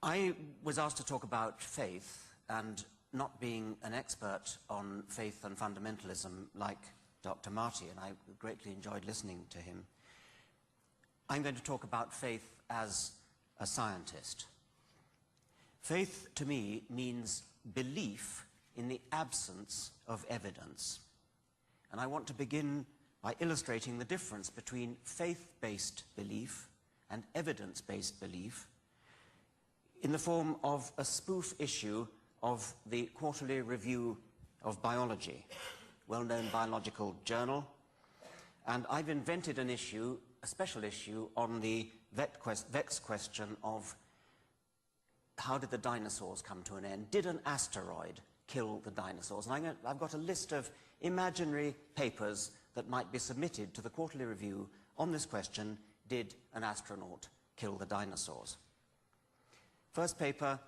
I was asked to talk about faith, and not being an expert on faith and fundamentalism like Dr. Marty, and I greatly enjoyed listening to him, I'm going to talk about faith as a scientist. Faith, to me, means belief in the absence of evidence. And I want to begin by illustrating the difference between faith-based belief and evidence-based belief in the form of a spoof issue of the Quarterly Review of Biology, well-known biological journal. And I've invented an issue, a special issue, on the vexed question of how did the dinosaurs come to an end? Did an asteroid kill the dinosaurs? And I've got a list of imaginary papers that might be submitted to the Quarterly Review on this question: did an astronaut kill the dinosaurs? First paper: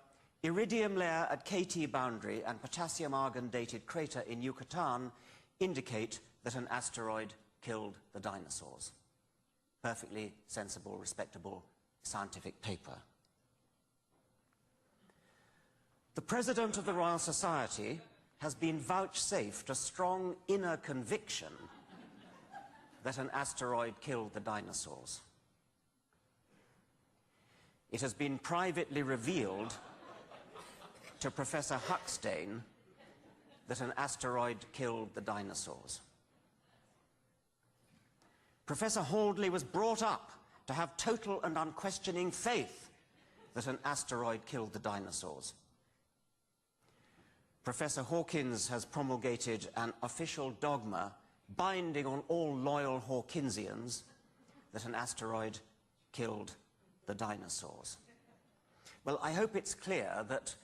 iridium layer at KT boundary and potassium-argon dated crater in Yucatan indicate that an asteroid killed the dinosaurs. Perfectly sensible, respectable scientific paper. The President of the Royal Society has been vouchsafed a strong inner conviction that an asteroid killed the dinosaurs. It has been privately revealed to Professor Huxtane that an asteroid killed the dinosaurs. Professor Haldley was brought up to have total and unquestioning faith that an asteroid killed the dinosaurs. Professor Hawkins has promulgated an official dogma binding on all loyal Hawkinsians that an asteroid killed the dinosaurs. Well, I hope it's clear that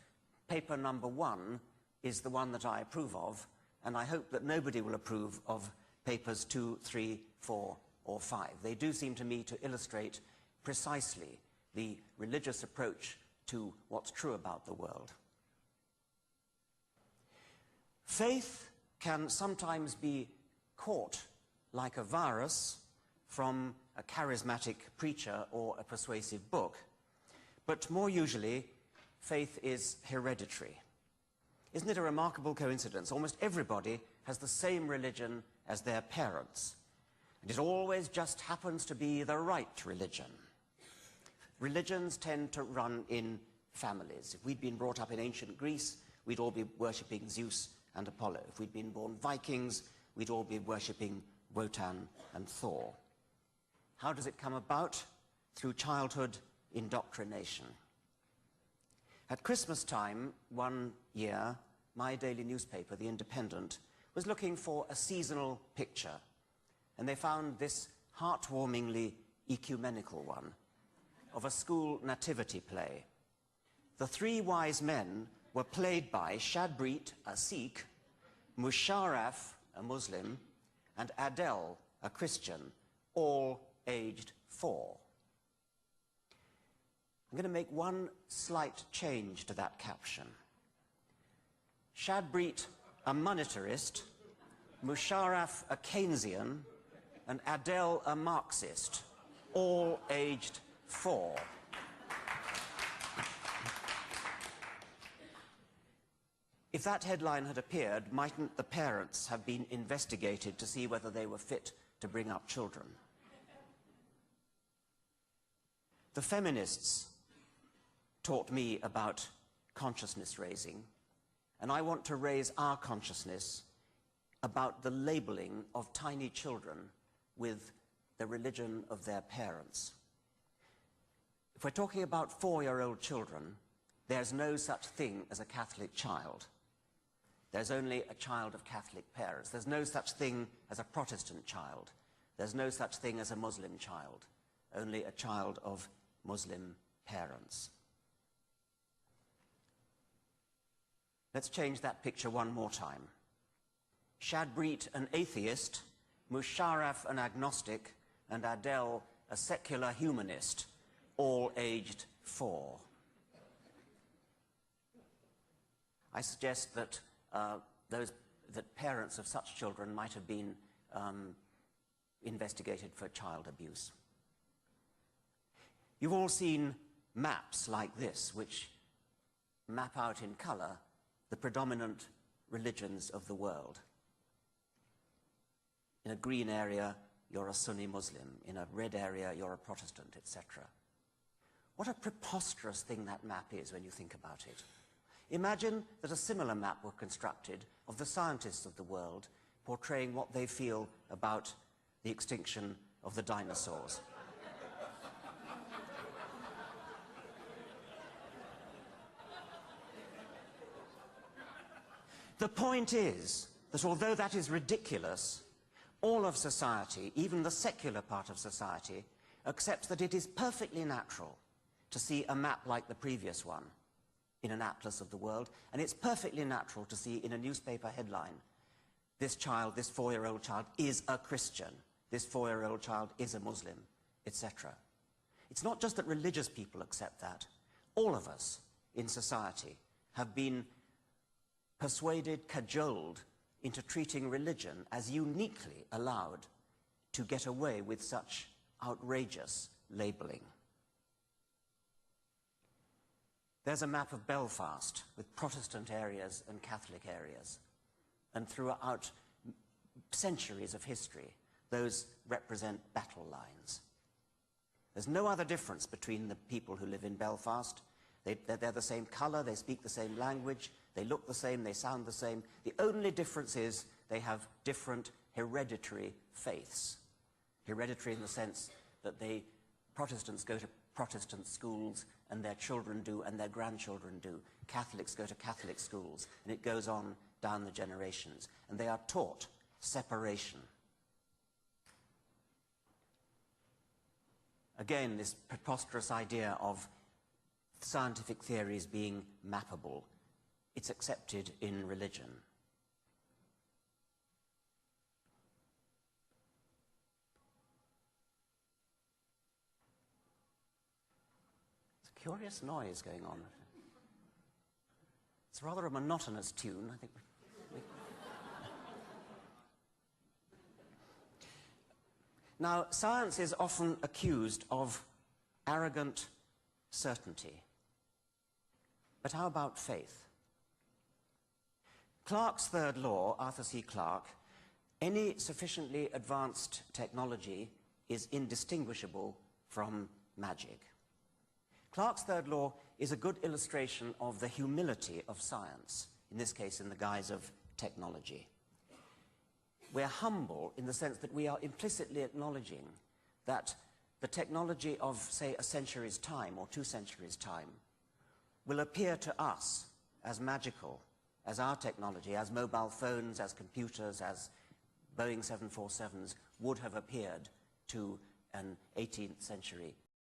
paper number 1 is the one that I approve of, and I hope that nobody will approve of papers 2, 3, 4, or 5. They do seem to me to illustrate precisely the religious approach to what's true about the world. Faith can sometimes be caught like a virus from a charismatic preacher or a persuasive book, but more usually, faith is hereditary. Isn't it a remarkable coincidence? Almost everybody has the same religion as their parents, and it always just happens to be the right religion. Religions tend to run in families. If we'd been brought up in ancient Greece, we'd all be worshipping Zeus and Apollo. If we'd been born Vikings, we'd all be worshipping Wotan and Thor. How does it come about? Through childhood indoctrination. At Christmas time, one year, my daily newspaper, The Independent, was looking for a seasonal picture, and they found this heartwarmingly ecumenical one of a school nativity play. The 3 wise men were played by Shadbreet, a Sikh, Musharraf, a Muslim, and Adele, a Christian, all aged 4. I'm going to make one slight change to that caption. Shadbreet, a monetarist, Musharraf, a Keynesian, and Adele, a Marxist, all aged 4. If that headline had appeared, mightn't the parents have been investigated to see whether they were fit to bring up children? The feminists taught me about consciousness raising, and I want to raise our consciousness about the labeling of tiny children with the religion of their parents. If we're talking about 4-year-old children, there's no such thing as a Catholic child. There's only a child of Catholic parents. There's no such thing as a Protestant child. There's no such thing as a Muslim child. Only a child of Muslim parents. Let's change that picture one more time. Shadbreet, an atheist, Musharraf, an agnostic, and Adele, a secular humanist, all aged 4. I suggest that that parents of such children might have been investigated for child abuse. You've all seen maps like this, which map out in color the predominant religions of the world. In a green area, you're a Sunni Muslim. In a red area, you're a Protestant, etc. What a preposterous thing that map is when you think about it. Imagine that a similar map were constructed of the scientists of the world, portraying what they feel about the extinction of the dinosaurs. The point is that although that is ridiculous, all of society, even the secular part of society, accepts that it is perfectly natural to see a map like the previous one in an atlas of the world, and it's perfectly natural to see in a newspaper headline, this child, this 4-year-old child, is a Christian, this 4-year-old child is a Muslim, etc. It's not just that religious people accept that. All of us in society have been persuaded, cajoled into treating religion as uniquely allowed to get away with such outrageous labeling. There's a map of Belfast with Protestant areas and Catholic areas. And throughout centuries of history, those represent battle lines. There's no other difference between the people who live in Belfast. They're the same color, they speak the same language, they look the same, they sound the same. The only difference is they have different hereditary faiths. Hereditary in the sense that Protestants go to Protestant schools, and their children do, and their grandchildren do. Catholics go to Catholic schools, and it goes on down the generations. And they are taught separation. Again, this preposterous idea of scientific theories being mappable, it's accepted in religion. There's a curious noise going on. It's rather a monotonous tune, I think. Now, science is often accused of arrogant certainty. But how about faith? Clarke's third law, Arthur C. Clarke, any sufficiently advanced technology is indistinguishable from magic. Clarke's third law is a good illustration of the humility of science, in this case in the guise of technology. We're humble in the sense that we are implicitly acknowledging that the technology of, say, a century's time or 2 centuries' time will appear to us as magical as our technology, as mobile phones, as computers, as Boeing 747s would have appeared to an 18th century